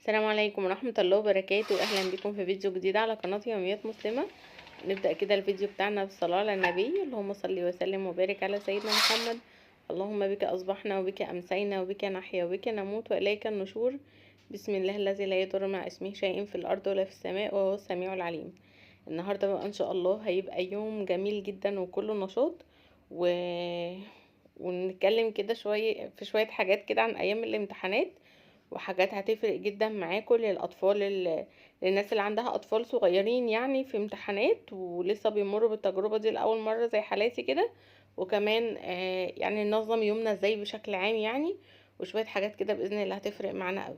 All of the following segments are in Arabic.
السلام عليكم ورحمة الله وبركاته. أهلا بكم في فيديو جديد على قناة يوميات مسلمة. نبدأ كده الفيديو بتاعنا بالصلاة على النبي. اللهم صل وسلم وبارك على سيدنا محمد. اللهم بك أصبحنا وبك أمسينا وبك نحيا وبك نموت وإليك النشور. بسم الله الذي لا يضر مع اسمه شيء في الأرض ولا في السماء وهو السميع العليم. النهاردة بقى إن شاء الله هيبقى يوم جميل جدا وكله نشاط و... ونتكلم كده شوية حاجات كده عن أيام الامتحانات، وحاجات هتفرق جدا معاكم للأطفال للناس اللي عندها أطفال صغيرين يعني في امتحانات ولسه بيمروا بالتجربة دي لأول مرة زي حالاتي كده. وكمان يعني ننظم يومنا ازاي بشكل عام يعني، وشوية حاجات كده بإذن الله هتفرق معانا قوي.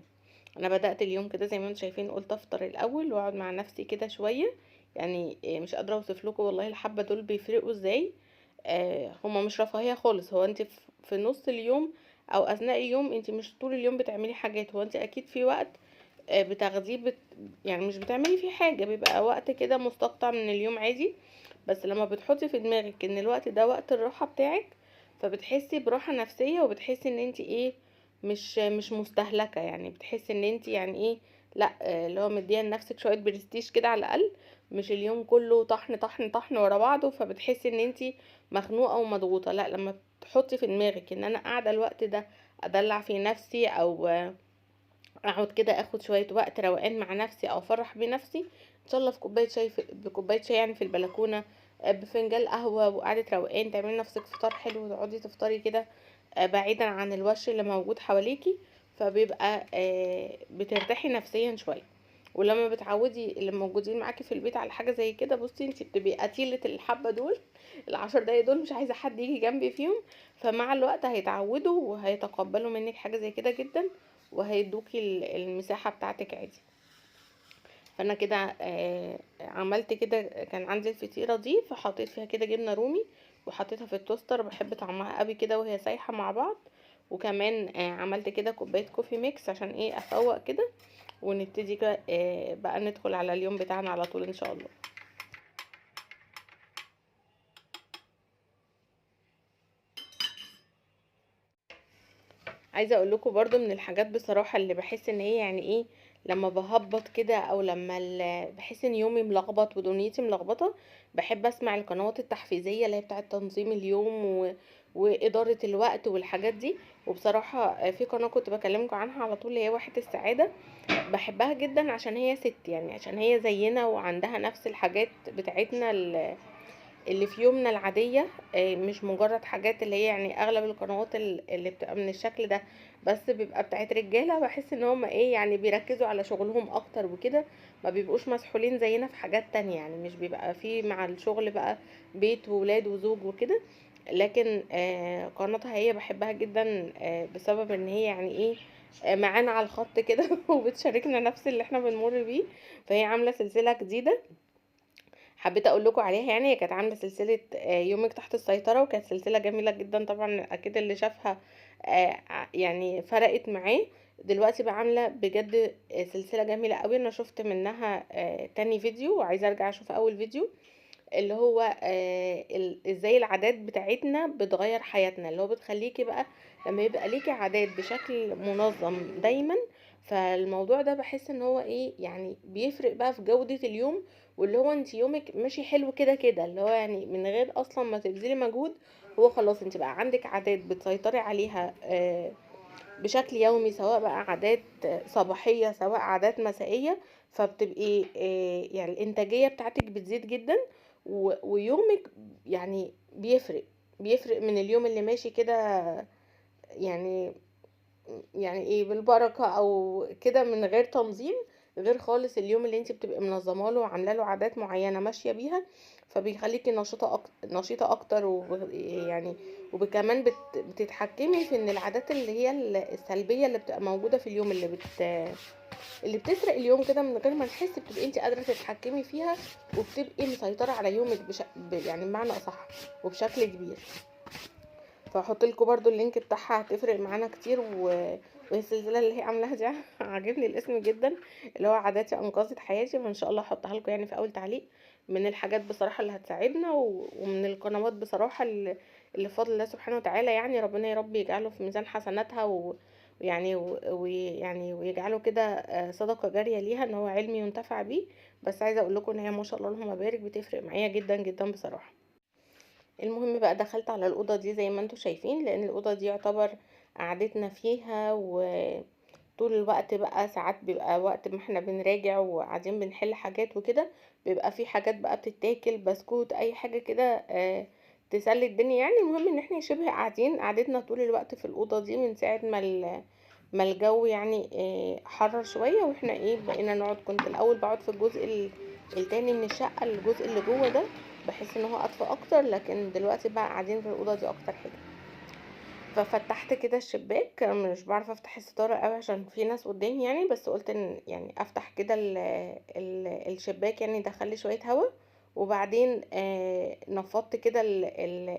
انا بدأت اليوم كده زي ما انتم شايفين، قلت افطر الاول واقعد مع نفسي كده شوية. يعني مش قادرة اوصف لكم والله الحبة دول بيفرقوا ازاي. هما مش رفاهية خالص. هو انت في نص اليوم او اثناء اليوم، انت مش طول اليوم بتعملي حاجات، هو انت اكيد في وقت بتاخديه يعني مش بتعملي فيه حاجة، بيبقى وقت كده مستقطع من اليوم عادي. بس لما بتحطي في دماغك ان الوقت ده وقت الراحة بتاعك، فبتحسي براحة نفسية وبتحسي ان انت ايه، مش مستهلكة. يعني بتحسي ان انت يعني ايه، لا اللي هو مديه لنفسك شوية برستيج كده على الاقل، مش اليوم كله طحن طحن طحن ورا بعضه، فبتحسي ان انت مخنوقة ومضغوطة. لا، لما تحطي في دماغك ان انا قاعدة الوقت ده ادلع في نفسي، او اقعد كده اخد شويه وقت روقان مع نفسي او افرح بنفسي، ان شاء الله في كوبايه شاي، بكوبايه شاي يعني في البلكونه، بفنجان قهوه وقعده روقان، تعملي نفسك فطار حلو وتقعدي تفطري كده بعيدا عن الوش اللي موجود حواليكي. فبيبقى بترتاحي نفسيا شويه. ولما بتعودي اللي موجودين معاكي في البيت على حاجه زي كده، بصي انت بتبقي قتيله الحبه دول، ال10 دقايق دول مش عايزه حد يجي جنبي فيهم. فمع الوقت هيتعودوا وهيتقبلوا منك حاجه زي كده جدا، وهيدوكي المساحة بتاعتك عادي. فانا كده عملت كده، كان عندي الفطيرة دي فحطيت فيها كده جبنة رومي، وحطيتها في التوستر، بحب طعمها قوي كده وهي سايحة مع بعض. وكمان عملت كده كوباية كوفي ميكس عشان ايه افوق كده، ونبتدي كده بقى ندخل على اليوم بتاعنا على طول ان شاء الله. عايزه اقول لكم برضو من الحاجات بصراحه اللي بحس ان هي يعني ايه، لما بهبط كده او لما بحس ان يومي ملخبط ودنيتي ملخبطه، بحب اسمع القنوات التحفيزيه اللي هي بتاعه تنظيم اليوم واداره الوقت والحاجات دي. وبصراحه في قناه كنت بكلمكم عنها على طول، اللي هي واحد السعاده. بحبها جدا عشان هي ست، يعني عشان هي زينا وعندها نفس الحاجات بتاعتنا اللي في يومنا العادية. مش مجرد حاجات اللي هي يعني اغلب القنوات اللي بتبقى من الشكل ده بس بيبقى بتاعت رجالة. بحس ان هم ايه يعني بيركزوا على شغلهم اكتر وكده، ما بيبقوش مسحولين زينا في حاجات تانية. يعني مش بيبقى في مع الشغل بقى بيت وولاد وزوج وكده. لكن قناتها هي بحبها جدا بسبب ان هي يعني ايه معانا على الخط كده وبتشاركنا نفس اللي احنا بنمر بيه. فهي عاملة سلسلة جديدة حبيت اقول لكم عليها. يعني هي كانت عامله سلسله يومك تحت السيطره، وكانت سلسله جميله جدا طبعا، اكيد اللي شافها يعني فرقت معاه. دلوقتي بقى عامله بجد سلسله جميله قوي. انا شفت منها تاني فيديو وعايزه ارجع اشوف اول فيديو، اللي هو ازاي العادات بتاعتنا بتغير حياتنا، اللي هو بتخليكي بقى لما يبقى ليكي عادات بشكل منظم دايما. فالموضوع ده بحس ان هو ايه يعني بيفرق بقى في جودة اليوم، واللي هو انت يومك ماشي حلو كده كده، اللي هو يعني من غير اصلا ما تبذلي مجهود. هو خلاص انت بقى عندك عادات بتسيطري عليها بشكل يومي، سواء بقى عادات صباحية سواء عادات مسائية. فبتبقي يعني الإنتاجية بتاعتك بتزيد جدا، ويومك يعني بيفرق من اليوم اللي ماشي كده، يعني يعني ايه بالبركة او كده من غير تنظيم، غير خالص اليوم اللي انت بتبقي منظمه له وعامله له عادات معينه ماشيه بيها. فبيخليكي نشيطه اكتر يعني وكمان بتتحكمي في ان العادات اللي هي السلبيه اللي بتبقى موجوده في اليوم اللي بتسرق اليوم كده من غير ما نحس، بتبقي انت قادره تتحكمي فيها، وبتبقي مسيطره على يومك يعني بمعنى اصح وبشكل كبير. فهحط لكم برضو اللينك بتاعها، هتفرق معانا كتير وهي السلسله اللي هي عاملاها دي عاجبني الاسم جدا، اللي هو عاداتي انقذت حياتي. فان شاء الله هحطها لكم يعني في اول تعليق. من الحاجات بصراحه اللي هتساعدنا ومن القنوات بصراحه اللي بفضل الله سبحانه وتعالى، يعني ربنا يا رب يجعله في ميزان حسناتها ويعني ويجعله كده صدقة جارية ليها، ان هو علم ينتفع بيه. بس عايزة اقول لكم ان هي ما شاء الله اللهم بارك بتفرق معايا جدا جدا بصراحة. المهم بقى دخلت على الأوضة دي زي ما انتوا شايفين، لأن الأوضة دي يعتبر قعدتنا فيها، وطول الوقت بقى ساعات بيبقى وقت ما احنا بنراجع وقاعدين بنحل حاجات وكده، بيبقى في حاجات بقى بتتاكل، بسكوت، اي حاجة كده تسلي الدنيا يعني. المهم ان احنا شبه قاعدين قعدتنا طول الوقت في الأوضة دي من ساعة ما الجو يعني حرر شوية، واحنا بقينا نقعد. كنت الأول بقعد في الجزء التاني من الشقة، الجزء اللي جوه ده، بحس ان هو ادفى اكتر، لكن دلوقتي بقى قاعدين في الاوضه دي اكتر حاجه. ففتحت كده الشباك، مش بعرف افتح الستاره قوي عشان في ناس قدامي يعني، بس قلت ان يعني افتح كده الشباك يعني يدخل لي شويه هوا. وبعدين نفضت كده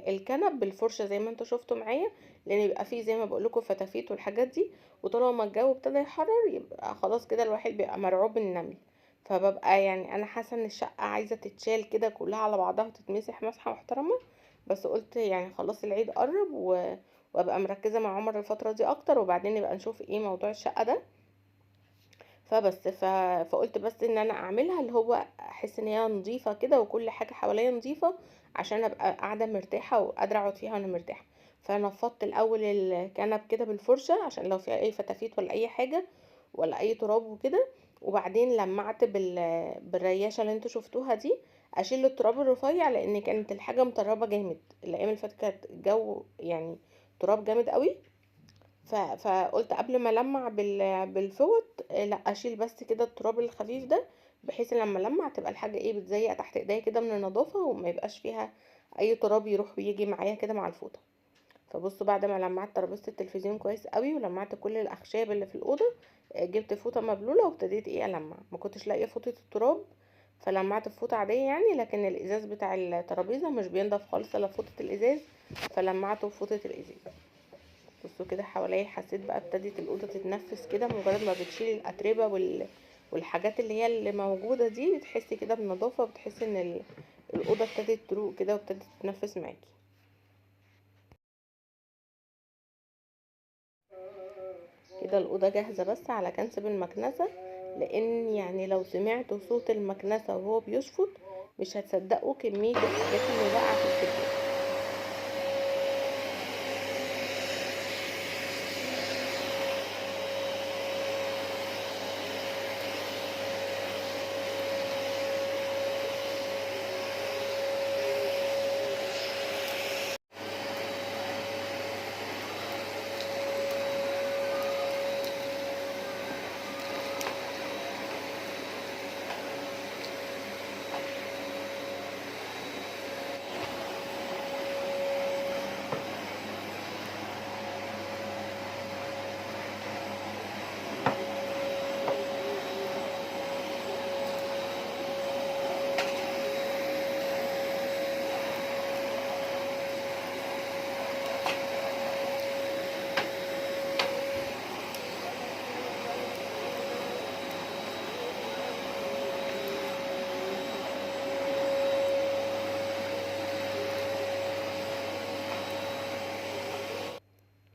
الكنب بالفرشه زي ما انتوا شفتوا معايا، لان يبقى فيه زي ما بقول لكم فتافيت والحاجات دي. وطالما الجو ابتدى يحرر يبقى خلاص كده الواحد بيبقى مرعوب من النمل. فببقى يعني انا حاسه ان الشقه عايزه تتشال كده كلها على بعضها وتتمسح مسحه محترمه. بس قلت يعني خلاص العيد قرب وابقى مركزه مع عمر الفتره دي اكتر، وبعدين نبقى نشوف موضوع الشقه ده. فقلت بس ان انا اعملها، اللي هو احس ان هي نظيفه كده وكل حاجه حواليا نظيفه، عشان ابقى قاعده مرتاحه وقادره اقعد فيها وانا مرتاحه. فنفضت الاول الكنب كده بالفرشه عشان لو فيها اي فتافيت ولا اي حاجه ولا اي تراب وكده. وبعدين لمعت بالرياشه اللي انتوا شفتوها دي، اشيل التراب الرفيع، لان كانت الحاجه مطربه جامد الايام اللي فاتت، كانت الجو يعني تراب جامد قوي. فقلت قبل ما المع بالفوط لا اشيل بس كده التراب الخفيف ده، بحيث إن لما المع تبقى الحاجه بتزيق تحت ايديا كده من النظافه، وما يبقاش فيها اي تراب يروح ويجي معايا كده مع الفوطه. فبصوا بعد ما لمعت ترابيزه التلفزيون كويس قوي ولمعت كل الاخشاب اللي في الاوضه، جبت فوطه مبلوله وابتديت المع. ما كنتش لاقيه فوطه التراب، فلمعت بفوطه عاديه يعني، لكن الازاز بتاع الترابيزه مش بينضف خالص الا فوطه الازاز، فلمعته بفوطه الازاز. بصوا كده حواليا، حسيت بقى ابتدت الأوضة تتنفس كده، مجرد ما بتشيلي الأتربة والحاجات اللي هي اللي موجودة دي، بتحسي كده بنظافة، وبتحسي ان الأوضة ابتدت تروق كده وابتدت تتنفس معاكي. كده الأوضة جاهزة بس على كنسب المكنسة، لأن يعني لو سمعتوا صوت المكنسة وهو بيشفط مش هتصدقوا كمية الحاجات اللي واقعة في السجاد.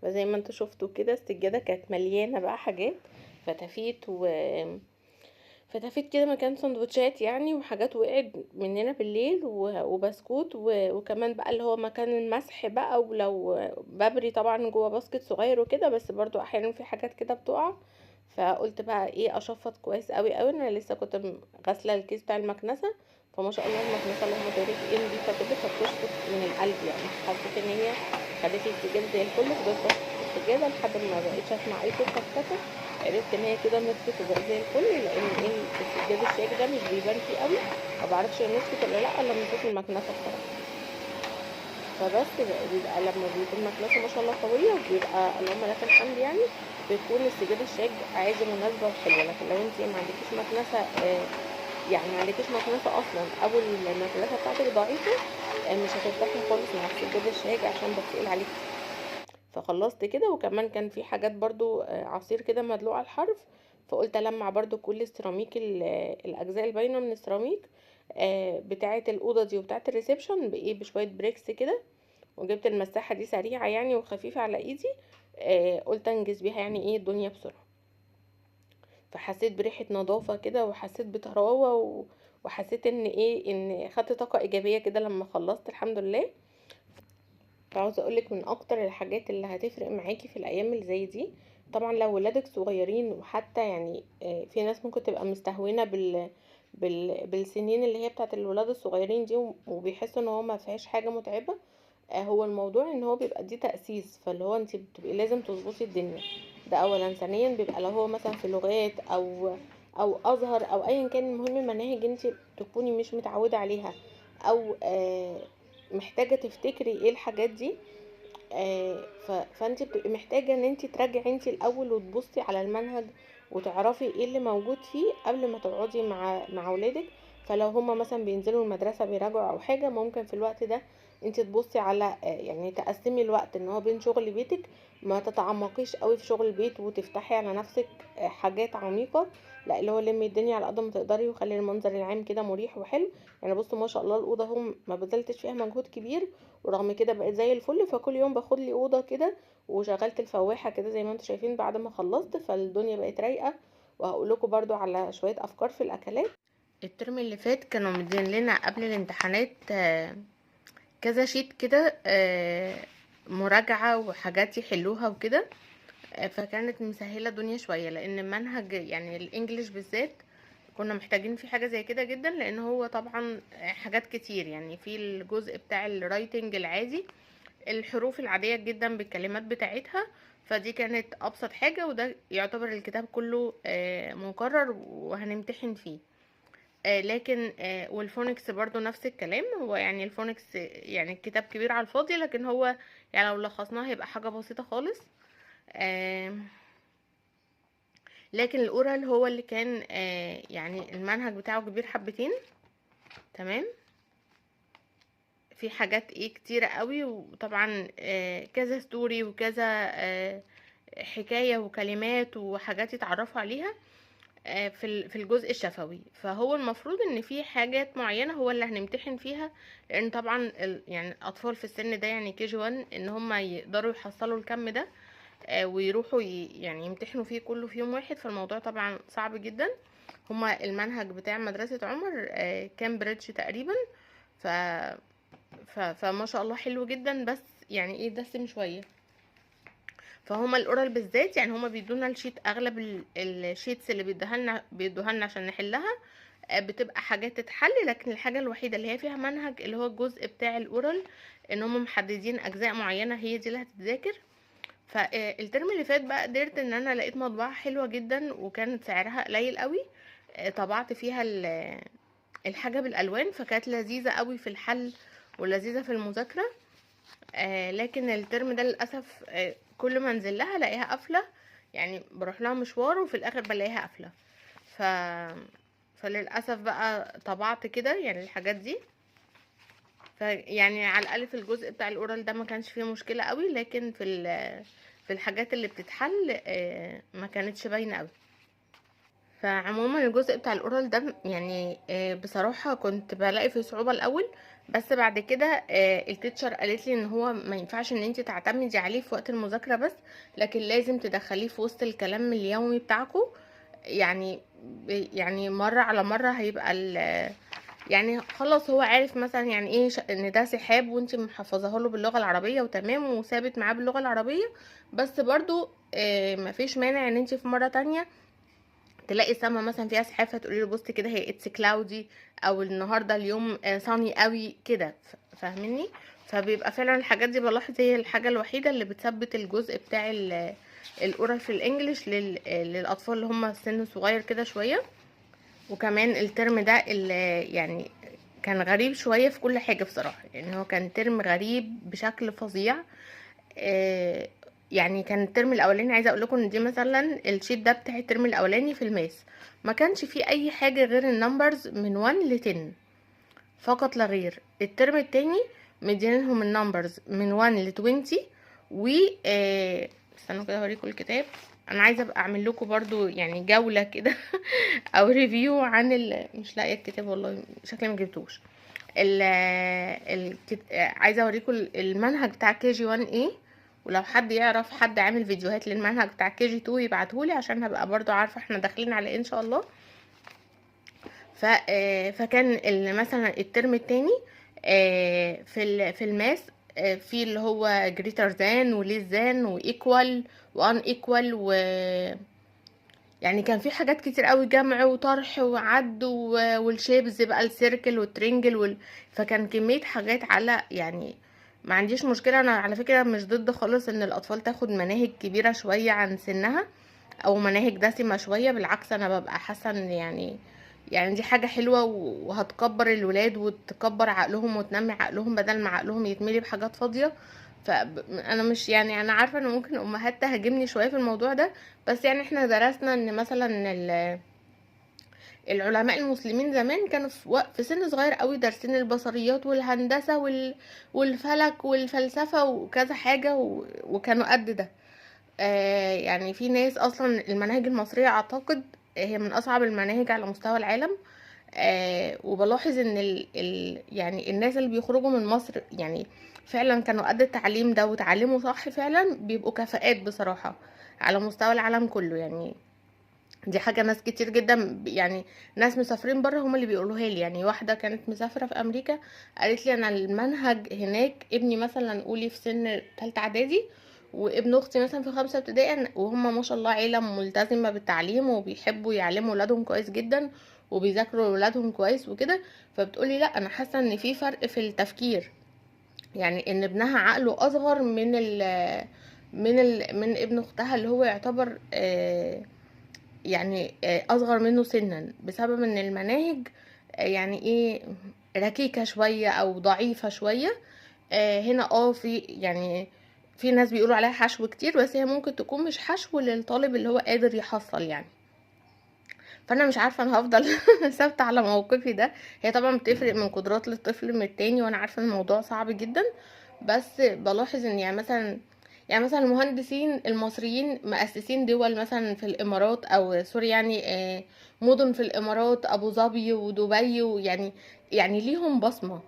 فزي ما انتوا شفتوا كده السجادة كانت مليانة بقى حاجات، فتافيت فتافيت كده مكان سندوتشات يعني، وحاجات وقعت مننا بالليل، وبسكوت، وكمان بقى اللي هو مكان المسح بقى، ولو ببري طبعا جوه باسكت صغير وكده، بس برضو احيانا في حاجات كده بتقع. فقلت بقى اشفط كويس قوي قوي. انا لسه كنت غاسله الكيس بتاع المكنسه، فما شاء الله المكنسه اللهم بارك نضيفه كده، فبتشفط من القلب يعني. حسيت ان هي خدت لي السجاده زي الفل، فضلت بشفط في السجاده لحد ما بقيتش اسمع اي صوت خفته. عرفت ان هي كده نطفت وبقت زي الفل، لان السجاد الشيك ده مش بيبان فيه قوي، ما بعرفش هي نطفت ولا لا الا من صوت المكنسه بصراحه. فبس بيبقى لما بيكون مكنسه ما شاء الله قويه، وبيبقى اللهم لك الحمد يعني، بتكون السجاد الشيك عادي مناسبه وحلوه. لكن لو انت ما عندكيش مكنسه يعني ما عندكيش مكنسه اصلا، او المكنسه بتاعتك ضعيفه، مش هترتاحي خالص مع السجاد الشيك عشان بتقيل عليك. فخلصت كده، وكمان كان في حاجات برضو عصير كده مدلوع على الحرف، فقلت ألمع برضو كل السيراميك الأجزاء الباينة من السيراميك بتاعة الأوضة دي وبتاعة الريسبشن بشوية بريكس كده. وجبت المساحة دي سريعة يعني وخفيفة على ايدي، قلت انجز بيها يعني ايه الدنيا بسرعة. فحسيت بريحة نظافة كده، وحسيت بطراوة وحسيت ان ايه ان خدت طاقة ايجابية كده لما خلصت الحمد لله. فعاوزة اقولك من اكتر الحاجات اللي هتفرق معاكي في الايام اللي زي دي، طبعا لو ولادك صغيرين، وحتى يعني في ناس ممكن تبقى مستهونة بالسنين اللي هي بتاعت الولاد الصغيرين دي، وبيحسوا ان هو ما فيهاش حاجة متعبة. هو الموضوع ان هو بيبقى دي تأسيس، فاللي هو انت بتبقي لازم تظبطي الدنيا. ده اولا. ثانيا بيبقى لو هو مثلا في لغات او ازهر او ايا كان، المهم مناهج انت تكوني مش متعودة عليها، او محتاجة تفتكري ايه الحاجات دي. فانت بتبقي محتاجة ان انت تراجعي انت الاول وتبصي على المنهج، وتعرفي ايه اللي موجود فيه قبل ما تقعدي مع ولادك. فلو هما مثلا بينزلوا المدرسة بيراجعوا او حاجة، ممكن في الوقت ده انت تبصي على يعني تقسمي الوقت ان هو بين شغل بيتك، ما تتعمقيش قوي في شغل البيت وتفتحي على نفسك حاجات عميقة. لا، اللي هو لمي الدنيا على قد ما تقدري، وخلي المنظر العام كده مريح وحلو. يعني بصوا ما شاء الله الاوضه هم ما بذلتش فيها مجهود كبير، ورغم كده بقت زي الفل. فكل يوم باخد لي اوضه كده، وشغلت الفواحه كده زي ما انتم شايفين بعد ما خلصت، فالدنيا بقت رايقه. وهقول لكم برضو على شويه افكار في الاكلات. الترم اللي فات كانوا مدين لنا قبل الامتحانات كذا شيت كده، مراجعه وحاجات يحلوها وكده. فكانت مسهله الدنيا شويه، لان المنهج يعني الانجليش بالذات كنا محتاجين فيه حاجه زي كده جدا، لان هو طبعا حاجات كتير. يعني في الجزء بتاع الرايتنج العادي، الحروف العادية جدا بالكلمات بتاعتها، فدي كانت ابسط حاجة، وده يعتبر الكتاب كله مكرر وهنمتحن فيه. لكن والفونكس برضو نفس الكلام. هو يعني الفونكس يعني الكتاب كبير على الفاضي، لكن هو يعني لو لخصناه هيبقى حاجة بسيطة خالص. لكن الاورال هو اللي كان يعني المنهج بتاعه كبير حبتين. تمام. في حاجات ايه كتيرة قوي، وطبعا كذا ستوري وكذا حكاية وكلمات وحاجات يتعرفوا عليها في الجزء الشفوي. فهو المفروض ان في حاجات معينة هو اللي هنمتحن فيها، لان طبعا يعني الاطفال في السن ده يعني كي جي 1 ان هم يقدروا يحصلوا الكم ده ويروحوا يعني يمتحنوا فيه كله في يوم واحد. فالموضوع طبعا صعب جدا. هما المنهج بتاع مدرسة عمر كامبريدج تقريبا. ف فما شاء الله حلو جدا، بس يعني ايه دسم شويه. فهما الاورال بالذات يعني هما بيدونا الشيت، اغلب الشيتس اللي بيدوها لنا عشان نحلها بتبقى حاجات تتحل. لكن الحاجه الوحيده اللي هي فيها منهج اللي هو الجزء بتاع الاورال، ان هما محددين اجزاء معينه هي دي اللي هتتذاكر. فالترم اللي فات بقى قدرت ان انا لقيت مطبعه حلوه جدا، وكانت سعرها قليل قوي. طبعت فيها الحاجه بالالوان، فكانت لذيذه قوي في الحل ولذيذه في المذاكره. لكن الترم ده للاسف كل ما انزل لها الاقيها قافله. يعني بروح لها مشوار وفي الاخر بلاقيها قافله. ف فللاسف بقى طبعت كده يعني الحاجات دي. فيعني على الاقل في الجزء بتاع الاورال ده ما كانش فيه مشكله قوي، لكن في الحاجات اللي بتتحل ما كانتش باينه قوي. فعموما الجزء بتاع الاورال ده يعني بصراحة كنت بلاقي فيه صعوبة الاول، بس بعد كده التيتشر قالت لي ان هو ما ينفعش ان انت تعتمدي عليه في وقت المذاكرة بس، لكن لازم تدخليه في وسط الكلام اليومي بتاعكم. يعني يعني مرة على مرة هيبقى يعني خلاص هو عارف مثلا يعني ايه ان ده سحاب، وانت محفظاه له باللغة العربية وتمام وثابت معاه باللغة العربية. بس برضو مفيش مانع ان انت في مرة تانية تلاقي السما مثلا فيها سحاب، فتقولي له بص كده هي اتس كلاودي، او النهارده اليوم صاني قوي كده. فاهمني؟ فبيبقى فعلا الحاجات دي بلاحظ هي الحاجه الوحيده اللي بتثبت الجزء بتاع الاورال في الانجليش للاطفال اللي هم سن صغير كده شويه. وكمان الترم ده اللي يعني كان غريب شويه في كل حاجه بصراحه. يعني هو كان ترم غريب بشكل فظيع. آه، يعني كان الترم الاولاني عايزه اقول لكم ان دي مثلا الشيت ده بتاع الترم الاولاني في الماس ما كانش فيه اي حاجه غير النمبرز من 1 ل 10 فقط لا غير. الترم التاني مدينهم النمبرز من 1 ل 20. و استنوا كده اوريكم الكتاب. انا عايزه ابقى اعمل لكم برضو يعني جوله كده او ريفيو عن مش لاقيه الكتاب والله، شكلي ما جبتوش. عايزه اوريكم المنهج بتاع كي جي 1 ايه ولو حد يعرف حد عامل فيديوهات للمنهج بتاع كي جي 2 يبعتهولي عشان هبقى برضو عارفه احنا داخلين على ايه ان شاء الله. فكان مثلا الترم التاني في الماس في اللي هو greater than و less than و equal و unequal يعني كان في حاجات كتير قوي، جمع وطرح وعد والشيبز بقى السيركل والترينجل فكان كمية حاجات على يعني ما عنديش مشكلة. انا على فكرة مش ضد خالص ان الاطفال تاخد مناهج كبيرة شوية عن سنها او مناهج دسمة شوية، بالعكس انا ببقى حاسة ان يعني دي حاجة حلوة وهتكبر الولاد وتكبر عقلهم وتنمي عقلهم بدل ما عقلهم يتملي بحاجات فاضية. فانا مش يعني انا عارفة ان ممكن امهات تهاجمني شوية في الموضوع ده، بس يعني احنا درسنا ان مثلا العلماء المسلمين زمان كانوا في سن صغير قوي دارسين البصريات والهندسة والفلك والفلسفة وكذا حاجة وكانوا قد ده. يعني في ناس اصلا المناهج المصرية اعتقد هي من اصعب المناهج على مستوى العالم. وبلاحظ ان يعني الناس اللي بيخرجوا من مصر يعني فعلا كانوا قد التعليم ده وتعلموا صح، فعلا بيبقوا كفاءات بصراحة على مستوى العالم كله. يعني دي حاجة ناس كتير جدا يعني ناس مسافرين بره هم اللي بيقولوها لي. يعني واحدة كانت مسافرة في امريكا قالت لي انا المنهج هناك، ابني مثلا قولي في سن تالتة اعدادي وابن اختي مثلا في 5 ابتدائي، وهم ما شاء الله عيلة ملتزمة بالتعليم وبيحبوا يعلموا ولادهم كويس جدا وبيذاكروا ولادهم كويس وكده. فبتقولي لا انا حاسة ان في فرق في التفكير، يعني ان ابنها عقله اصغر من ابن اختها اللي هو يعتبر يعني اصغر منه سنا، بسبب ان المناهج يعني ايه ركيكة شوية او ضعيفة شوية. هنا في يعني في ناس بيقولوا عليها حشو كتير، بس هي ممكن تكون مش حشو للطالب اللي هو قادر يحصل يعني. فانا مش عارفه انا هفضل ثابته على موقفي ده. هي طبعا بتفرق من قدرات الطفل من التاني، وانا عارفه ان الموضوع صعب جدا، بس بلاحظ ان يعني مثلا المهندسين المصريين مؤسسين دول مثلا في الامارات او سوري يعني مدن في الامارات ابو ظبي ودبي، ويعني ليهم بصمه.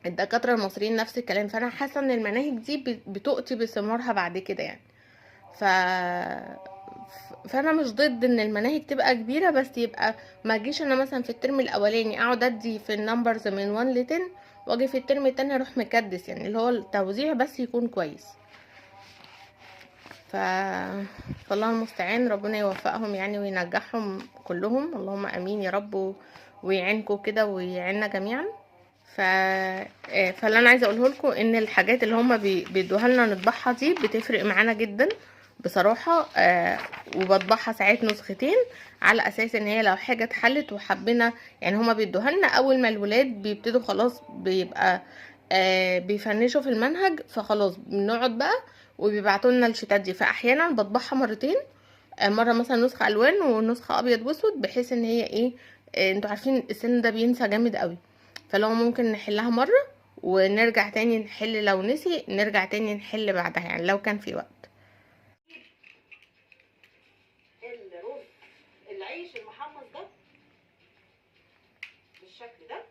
الدكاتره المصريين نفس الكلام. فانا حاسه ان المناهج دي بتؤتي بثمارها بعد كده يعني. ف فانا مش ضد ان المناهج تبقى كبيره، بس يبقى ما اجيش انا مثلا في الترم الاولاني اقعد ادي في النمبرز من 1 ل 10 واجي في الترم التاني اروح مكدس، يعني اللي هو التوزيع بس يكون كويس. ف فالله المستعان، ربنا يوفقهم يعني وينجحهم كلهم، اللهم امين يا رب، ويعينكم كده ويعيننا جميعا. ف فاللي انا عايزه اقوله لكم ان الحاجات اللي هم بيدوها لنا نطبعها دي بتفرق معانا جدا بصراحه. وبطبعها ساعات نسختين على اساس ان هي لو حاجه اتحلت وحبينا، يعني هما بيدوها لنا اول ما الولاد بيبتدوا خلاص بيبقى بيفنشوا في المنهج، فخلاص بنقعد بقى وبيبعتوا لنا الشتات دي. فاحيانا بطبعها مرتين، مره مثلا نسخه الوان ونسخه ابيض واسود، بحيث ان هي ايه انتوا عارفين السن ده بينسى جامد قوي، فلو ممكن نحلها مرة ونرجع تاني نحل، لو نسي نرجع تاني نحل بعدها يعني لو كان في وقت. الرز العيش المحمص ده بالشكل ده.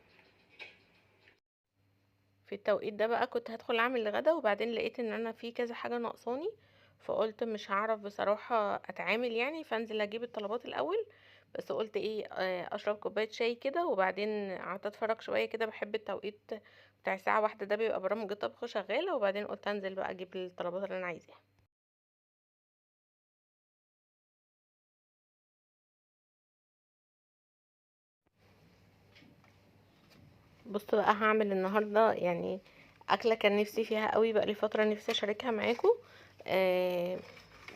في التوقيت ده بقى كنت هدخل اعمل الغدا، وبعدين لقيت ان انا في كذا حاجة ناقصاني، فقلت مش هعرف بصراحة اتعامل يعني، فانزل اجيب الطلبات الاول. بس قلت ايه اشرب كوباية شاي كده وبعدين قعدت اتفرج شوية كده. بحب التوقيت بتاع الساعة 1 ده بيبقى برامج الطبخ شغالة، وبعدين قلت انزل بقى اجيب الطلبات اللي انا عايزاها. بصوا بقى هعمل النهارده يعني اكله كان نفسي فيها قوي، بقى لي فتره نفسي اشاركها معاكم. آه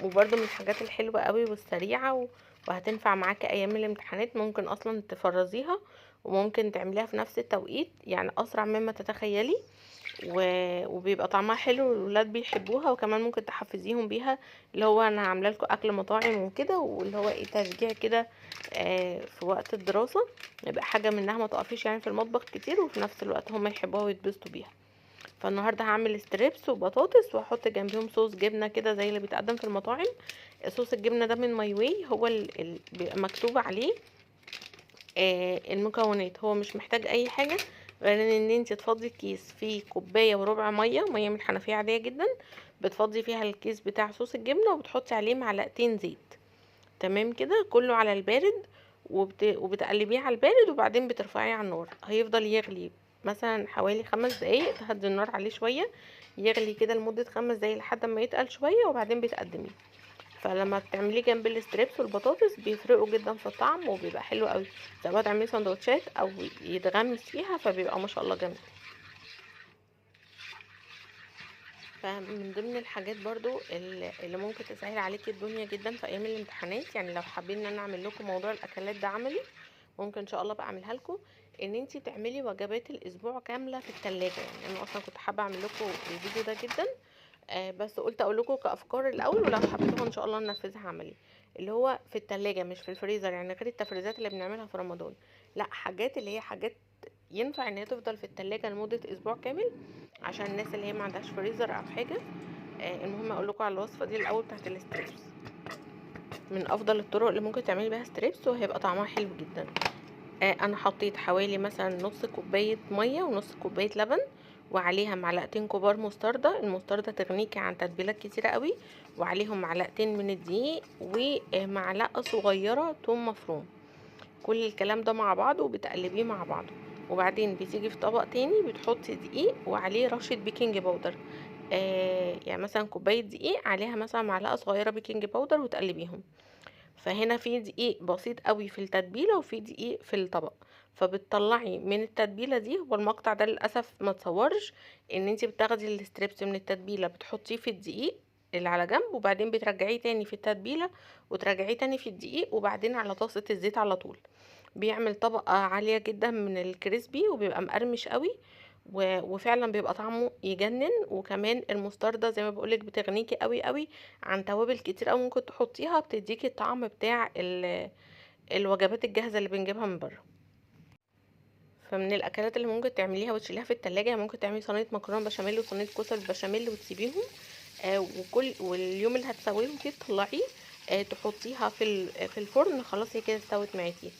وبرده من الحاجات الحلوه قوي والسريعه وهتنفع معاكي ايام الامتحانات. ممكن اصلا تفرزيها وممكن تعمليها في نفس التوقيت، يعني اسرع مما تتخيلي. وبيبقى طعمها حلو والولاد بيحبوها، وكمان ممكن تحفزيهم بيها، اللي هو انا عامله لكم اكل مطاعم وكده، واللي هو ايه تشجيع كده في وقت الدراسه، يبقى حاجه منها ما تقفيش يعني في المطبخ كتير، وفي نفس الوقت هم يحبوها ويتبسطوا بيها. فالنهارده هعمل ستريبس وبطاطس، واحط جنبيهم صوص جبنه كده زي اللي بيتقدم في المطاعم. صوص الجبنه ده من ماي واي، هو بيبقى مكتوب عليه المكونات. هو مش محتاج اي حاجه غير ان انت تفضي الكيس فيه كوبايه وربع ميه من الحنفيه عاديه جدا، بتفضي فيها الكيس بتاع صوص الجبنه وبتحطي عليه معلقتين زيت. تمام كده، كله على البارد، وبتقلبيه على البارد وبعدين بترفعيه على النار. هيفضل يغلي مثلا حوالي 5 دقايق، تهدي النار عليه شويه، يغلي كده لمده 5 دقايق لحد ما يتقل شويه وبعدين بتقدميه. فلما بتعمليه جنب الستريبس والبطاطس بيفرقوا جدا في الطعم وبيبقى حلو قوي، سواء تعمليه سندوتشات او يتغمس فيها، فبيبقى ما شاء الله جميل. فمن ضمن الحاجات برضو اللي ممكن تسهل عليكي الدنيا جدا في ايام الامتحانات، يعني لو حابين ان انا اعمل لكم موضوع الاكلات ده عملي، ممكن ان شاء الله بقى اعملها لكم. ان انتي تعملي وجبات الاسبوع كامله في التلاجة. يعني انا اصلا كنت حابه اعمل لكم الفيديو ده جدا، بس قلت اقول لكم كافكار الاول، ولو حبيتوها ان شاء الله ننفذها عملي. اللي هو في التلاجة مش في الفريزر، يعني غير التفريزات اللي بنعملها في رمضان، لا حاجات اللي هي حاجات ينفع ان هي تفضل في التلاجة لمدة اسبوع كامل، عشان الناس اللي هي ما عندهاش فريزر او حاجة. المهم اقول لكم على الوصفة دي الاول بتاعت الستريبس. من افضل الطرق اللي ممكن تعملي بيها ستريبس وهيبقى طعمها حلو جدا. انا حطيت حوالي مثلا نص كوباية مية ونص كوباية لبن، وعليها معلقتين كبار مستردة. المستردة تغنيكي عن تتبيلات كتيرة قوي، وعليهم معلقتين من الدقيق ومعلقة صغيرة توم مفروم. كل الكلام ده مع بعض وبتقلبيه مع بعض، وبعدين بتيجي في طبق تاني بتحطي دقيق وعليه رشة بيكنج باودر. يعني مثلا كوباية دقيق عليها مثلا معلقة صغيرة بيكنج باودر وتقلبيهم. فهنا في دقيق بسيط قوي في التتبيله وفي دقيق في الطبق. فبتطلعي من التتبيله دي، والمقطع ده للاسف ما تصورش، ان انت بتاخدي الستريبس من التتبيله بتحطيه في الدقيق اللي على جنب، وبعدين بترجعيه تاني في التتبيله وترجعيه تاني في الدقيق، وبعدين على طاسه الزيت على طول. بيعمل طبقه عاليه جدا من الكريسبي وبيبقى مقرمش قوي، وفعلا بيبقى طعمه يجنن. وكمان المستردة زي ما بقولك بتغنيكي قوي قوي عن توابل كتير قوي ممكن تحطيها، بتديكي الطعم بتاع الوجبات الجاهزة اللي بنجيبها من بره. فمن الاكلات اللي ممكن تعمليها وتشيليها في التلاجة، يعني ممكن تعملي صينية مكرونة بشاميل وصينية كوسة بالبشاميل وتسيبيهم، واليوم اللي هتسويهم فيه تطلعيه، تحطيها في الفرن، خلاص هي كده استوت معاكي.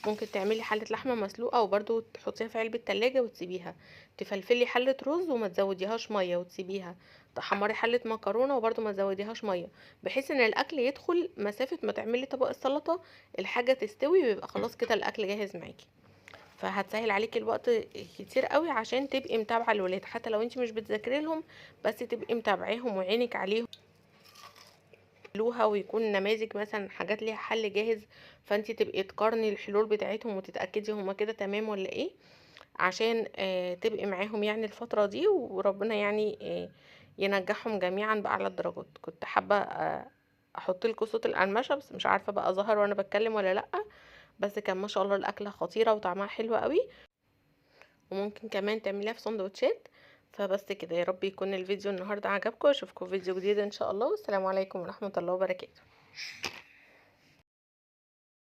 ممكن تعملي حلة لحمة مسلوقة وبرده تحطيها في علبة تلاجة وتسيبيها. تفلفلي حلة رز وما تزوديهاش مية وتسيبيها. تحمري حلة مكرونة وبرده ما تزوديهاش مية، بحيث ان الاكل يدخل مسافة ما تعملي طبق السلطة، الحاجة تستوي ويبقى خلاص كده الاكل جاهز معاكي. فهتسهل عليكي الوقت كتير قوي، عشان تبقي متابعه الولاد حتى لو انت مش بتذاكري لهم، بس تبقي متابعيهم وعينك عليهم لوها، ويكون نماذج مثلا حاجات ليها حل جاهز، فانت تبقي تقارني الحلول بتاعتهم وتتاكدي هما كده تمام ولا ايه، عشان تبقي معاهم يعني الفتره دي، وربنا يعني ينجحهم جميعا باعلى الدرجات. كنت حابه احط لكم صوت القرمشه، بس مش عارفه بقى ظهر وانا بتكلم ولا لا. بس كان ما شاء الله الاكله خطيره وطعمها حلو قوي، وممكن كمان تعمليها في سندوتشات. فبس كده، يا رب يكون الفيديو النهارده عجبكم، اشوفكم في فيديو جديد ان شاء الله، والسلام عليكم ورحمة الله وبركاته.